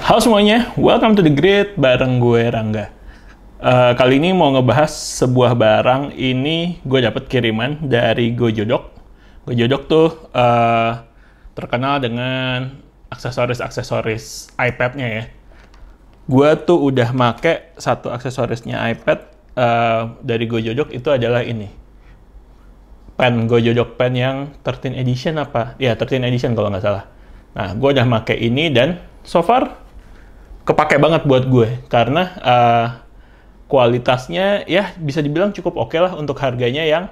Halo semuanya, welcome to The Grid bareng gue Rangga. Kali ini mau ngebahas sebuah barang. Ini gue dapet kiriman dari Gojodok. Gojodok tuh terkenal dengan aksesoris-aksesoris iPad-nya ya. Gue tuh udah make satu aksesorisnya iPad dari Gojodok, itu adalah ini. Pen Gojodok Pen yang 13 edition apa? Ya, 13 edition kalau nggak salah. Nah, gue udah make ini dan so far kepake banget buat gue karena kualitasnya ya bisa dibilang cukup oke lah untuk harganya yang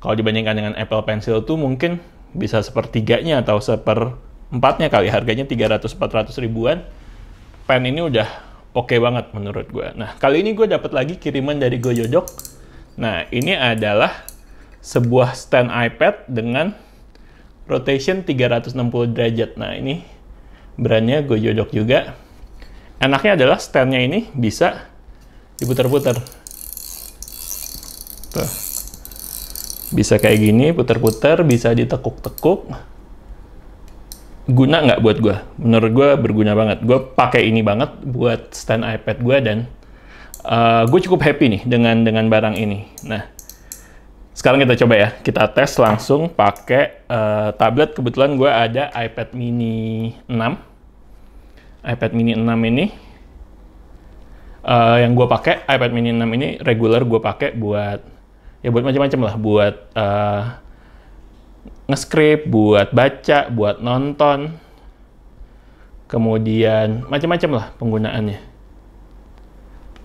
kalau dibandingkan dengan Apple Pencil tuh mungkin bisa sepertiganya atau seperempatnya kali, harganya 300-400 ribuan. Pen ini udah oke banget menurut gue. Nah, kali ini gue dapat lagi kiriman dari Gojodok. Nah, ini adalah sebuah stand iPad dengan rotation 360 derajat. Nah, ini brandnya Gojodok juga. Enaknya adalah stand-nya ini bisa diputar-putar. Tuh. Bisa kayak gini, putar-putar, bisa ditekuk-tekuk. Guna nggak buat gue? Menurut gue berguna banget. Gue pakai ini banget buat stand iPad gue dan gue cukup happy nih dengan barang ini. Nah, sekarang kita coba ya. Kita tes langsung pakai tablet. Kebetulan gue ada iPad mini 6. iPad mini 6 ini yang gue pakai, iPad mini 6 ini regular gue pakai buat ya buat macam-macam lah, buat nge-script, buat baca, buat nonton, kemudian macam-macam lah penggunaannya.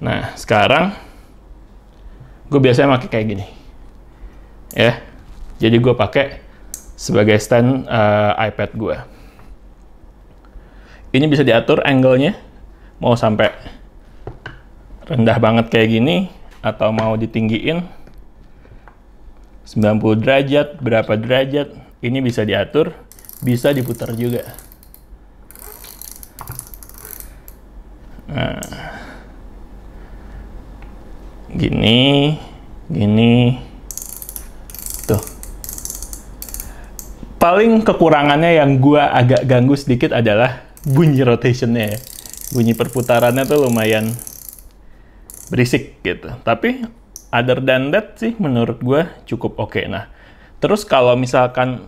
Nah, sekarang gue biasanya pakai kayak gini ya, jadi gue pakai sebagai stand iPad gue. Ini bisa diatur angle-nya, mau sampai rendah banget kayak gini, atau mau ditinggiin 90 derajat, berapa derajat, ini bisa diatur, bisa diputar juga. Nah, gini, tuh. Paling kekurangannya yang gua agak ganggu sedikit adalah bunyi rotationnya ya. Bunyi perputarannya tuh lumayan berisik gitu. Tapi other than that sih menurut gue cukup oke. Nah, terus kalau misalkan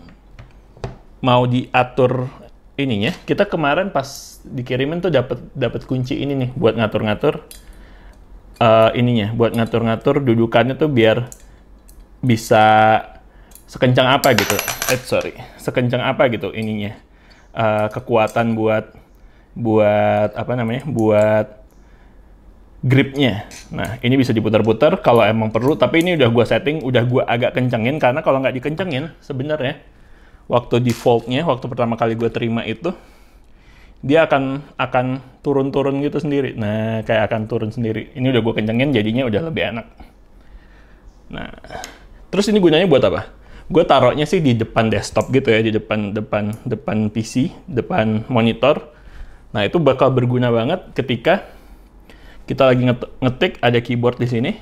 mau diatur ininya, kita kemarin pas dikirimin tuh dapat kunci ini nih buat ngatur-ngatur ininya, buat ngatur-ngatur dudukannya tuh biar bisa sekencang apa gitu. Sekencang apa gitu ininya. Kekuatan buat apa namanya, buat gripnya. Nah, ini bisa diputar-putar kalau emang perlu, tapi ini udah gue setting, udah gue agak kencengin, karena kalau nggak dikencengin sebenarnya waktu defaultnya, waktu pertama kali gue terima itu dia akan turun-turun gitu sendiri. Nah, kayak akan turun sendiri. Ini udah gue kencengin, jadinya udah lebih enak. Nah, terus ini gunanya buat apa? Gue taruhnya sih di depan desktop gitu ya, di depan PC, depan monitor. Nah, itu bakal berguna banget ketika kita lagi ngetik, ada keyboard di sini.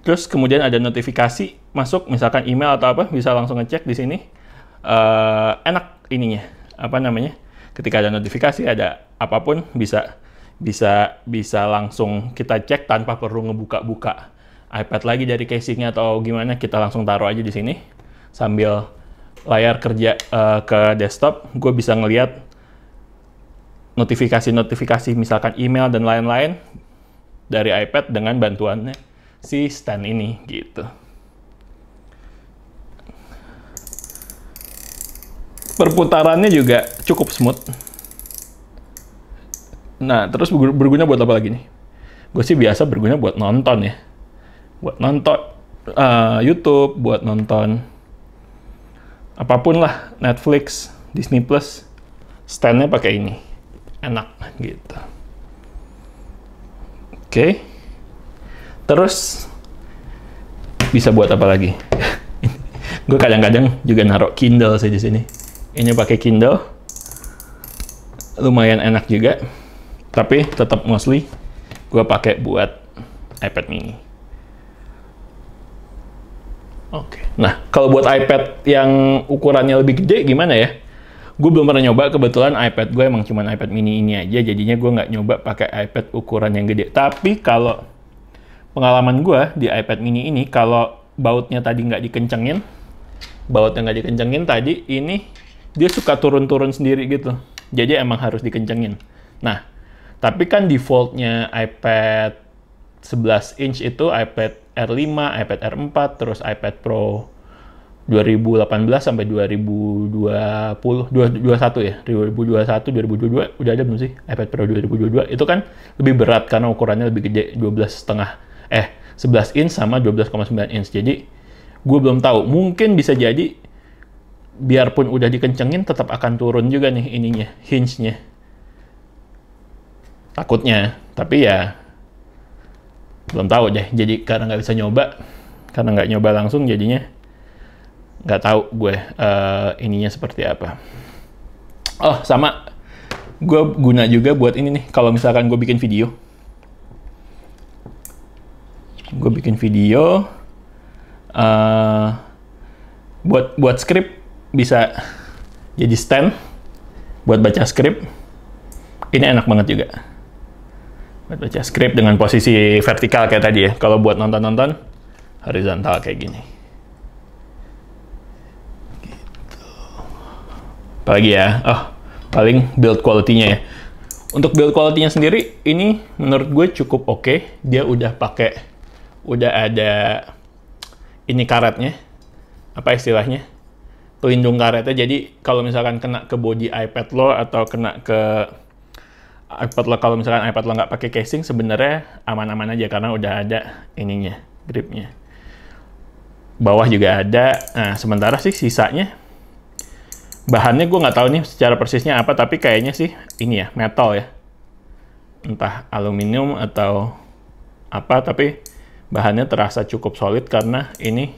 Terus kemudian ada notifikasi masuk, misalkan email atau apa, bisa langsung ngecek di sini. Enak ininya, apa namanya? Ketika ada notifikasi, ada apapun bisa langsung kita cek tanpa perlu ngebuka-buka iPad lagi dari casingnya atau gimana, kita langsung taruh aja di sini sambil layar kerja ke desktop. Gue bisa ngelihat notifikasi misalkan email dan lain-lain dari iPad dengan bantuannya si stand ini gitu. Perputarannya juga cukup smooth. Nah, terus berguna buat apa lagi nih? Gue sih biasa berguna buat nonton ya. Buat nonton YouTube, buat nonton apapun lah, Netflix, Disney Plus, stand-nya pakai ini. Enak gitu. Oke. Terus bisa buat apa lagi? Gue kadang-kadang juga naruh Kindle sih di sini. Ini pakai Kindle. Lumayan enak juga. Tapi tetap mostly gue pakai buat iPad mini. Oke. Nah, kalau buat iPad yang ukurannya lebih gede gimana ya? Gue belum pernah nyoba, kebetulan iPad gue emang cuman iPad mini ini aja, jadinya gue nggak nyoba pakai iPad ukuran yang gede. Tapi kalau pengalaman gue di iPad mini ini, kalau bautnya tadi nggak dikencengin tadi, ini dia suka turun-turun sendiri gitu. Jadi emang harus dikencengin. Nah, tapi kan defaultnya iPad 11 inch itu iPad R5, iPad R4, terus iPad Pro 2018 sampai 2021 ya, 2021, 2022 udah ada belum sih iPad Pro 2022? Itu kan lebih berat karena ukurannya lebih gede, 11 inch sama 12,9 inch. Jadi gue belum tahu, mungkin bisa jadi biarpun udah dikencengin tetap akan turun juga nih ininya, hinge-nya. Takutnya, tapi ya belum tahu deh. Jadi karena nggak bisa nyoba, karena nggak nyoba langsung, jadinya nggak tahu gue ininya seperti apa. Oh, sama gue guna juga buat ini nih, kalau misalkan gue bikin video. Buat skrip bisa jadi stand buat baca skrip. Ini enak banget juga buat baca skrip dengan posisi vertikal kayak tadi ya. Kalau buat nonton horizontal kayak gini. Gitu. Apalagi ya? Oh, paling build quality-nya ya. Untuk build quality-nya sendiri, ini menurut gue cukup oke. Dia udah ada ini karetnya. Apa istilahnya? Pelindung karetnya. Jadi kalau misalkan kena ke body iPad lo atau kena ke iPad lo, kalau misalkan iPad lo nggak pakai casing, sebenarnya aman-aman aja karena udah ada ininya, gripnya. Bawah juga ada. Nah, sementara sih sisanya bahannya gue nggak tahu nih secara persisnya apa, tapi kayaknya sih ini ya, metal ya. Entah aluminium atau apa, tapi bahannya terasa cukup solid karena ini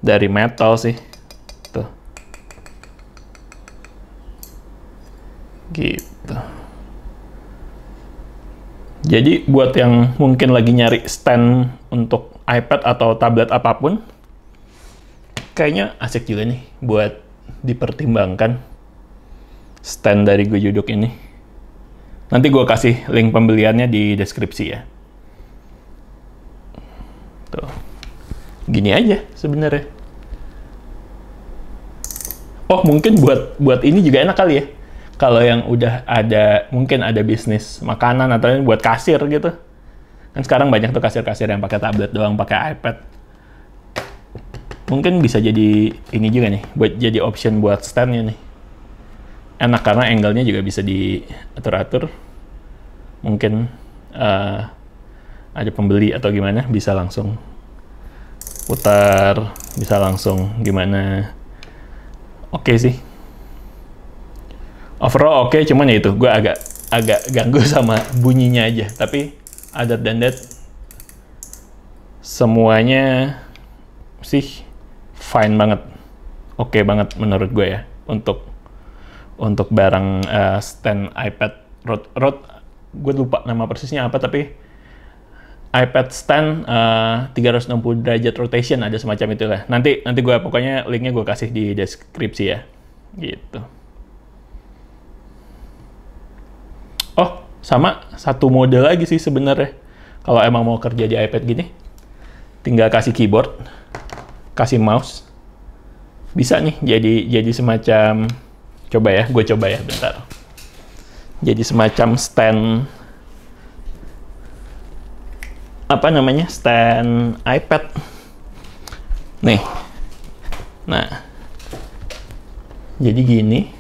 dari metal sih. Tuh. Gitu. Jadi buat yang mungkin lagi nyari stand untuk iPad atau tablet apapun, kayaknya asik juga nih buat dipertimbangkan stand dari Gojuduk ini. Nanti gue kasih link pembeliannya di deskripsi ya. Tuh. Gini aja sebenarnya. Oh, mungkin buat ini juga enak kali ya. Kalau yang udah ada, mungkin ada bisnis makanan atau buat kasir gitu. Kan sekarang banyak tuh kasir-kasir yang pakai tablet doang, pakai iPad. Mungkin bisa jadi ini juga nih, buat jadi option buat stand-nya nih. Enak karena angle-nya juga bisa diatur-atur. Mungkin ada pembeli atau gimana, bisa langsung putar, bisa langsung gimana. Oke sih. Overall oke, cuman ya itu gue agak ganggu sama bunyinya aja. Tapi other than that, semuanya sih fine banget, oke banget menurut gue ya untuk barang stand iPad Rode. Gue lupa nama persisnya apa, tapi iPad stand 360 derajat rotation, ada semacam itu lah. Nanti gue pokoknya linknya gue kasih di deskripsi ya, gitu. Oh, sama satu mode lagi sih sebenarnya. Kalau emang mau kerja di iPad gini, tinggal kasih keyboard, kasih mouse, bisa nih jadi semacam, gue coba ya bentar. Jadi semacam stand, apa namanya, stand iPad. Nih, nah, jadi gini.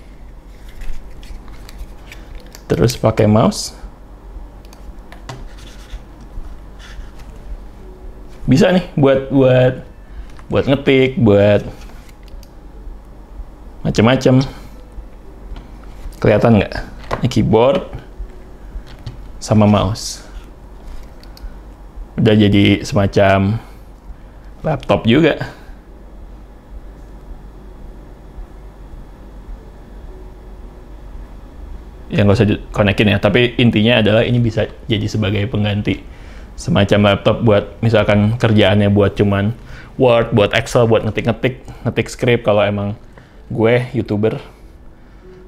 Terus pakai mouse. Bisa nih buat ngetik, buat macam-macam. Kelihatan nggak? Ini keyboard sama mouse. Udah jadi semacam laptop juga. Yang nggak usah dikonekin ya, tapi intinya adalah ini bisa jadi sebagai pengganti semacam laptop buat misalkan kerjaannya buat cuman Word, buat Excel, buat ngetik skrip. Kalau emang gue YouTuber,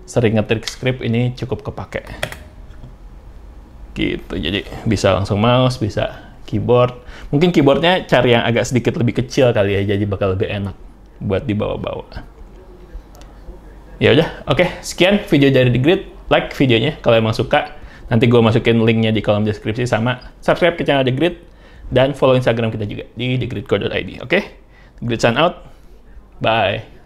sering ngetik script ini cukup kepake. Gitu, jadi bisa langsung mouse, bisa keyboard. Mungkin keyboardnya cari yang agak sedikit lebih kecil kali ya, jadi bakal lebih enak buat dibawa-bawa. Ya udah, oke, sekian video dari The Grid. Like videonya kalau emang suka. Nanti gue masukin linknya di kolom deskripsi, sama subscribe ke channel The Grid, dan follow Instagram kita juga di thegridcore.id. Oke? The Grid sign out. Bye.